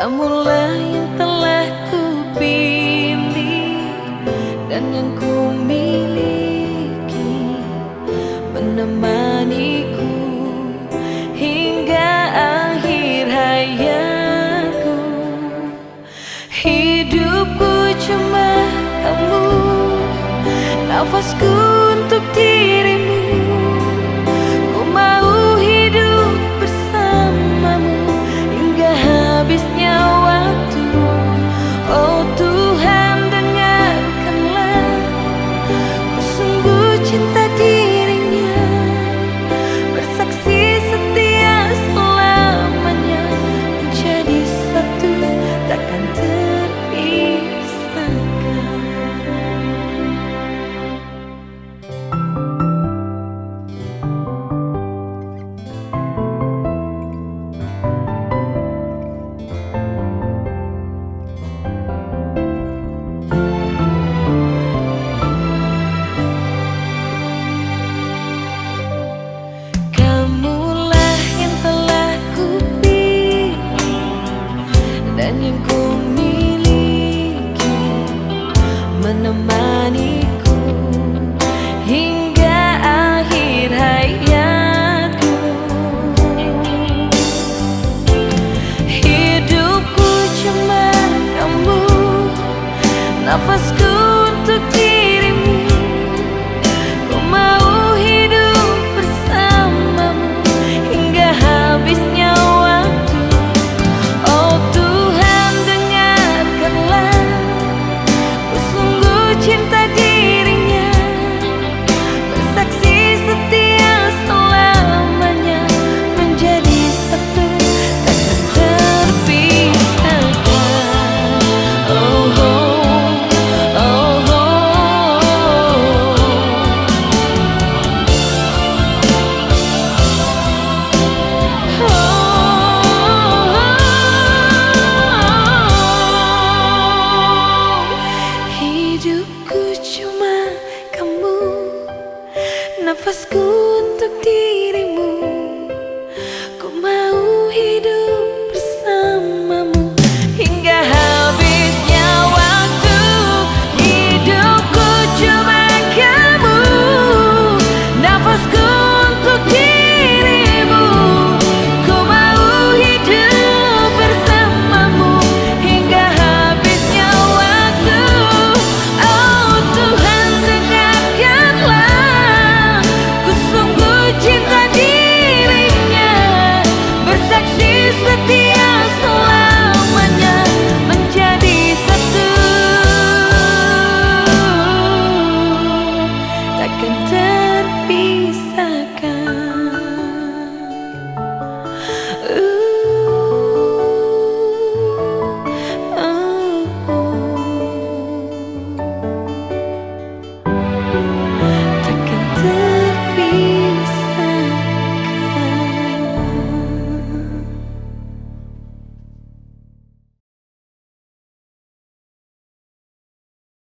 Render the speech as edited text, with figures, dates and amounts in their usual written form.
Kamulah yang telah kupilih dan yang ku miliki, menemaniku hingga akhir hayatku. Hidupku cuma kamu, nafasku untuk dirimu. Ku mau hidup bersamamu hingga habisnya waktu. Oh Tuhan, dengarkanlah, ku sungguh cinta dirinya, bersaksi setia selamanya, menjadi satu takkan terpisahkan. Dan yang ku miliki, menemaniku hingga akhir hayatku. Hidupku cuma kamu, nafasku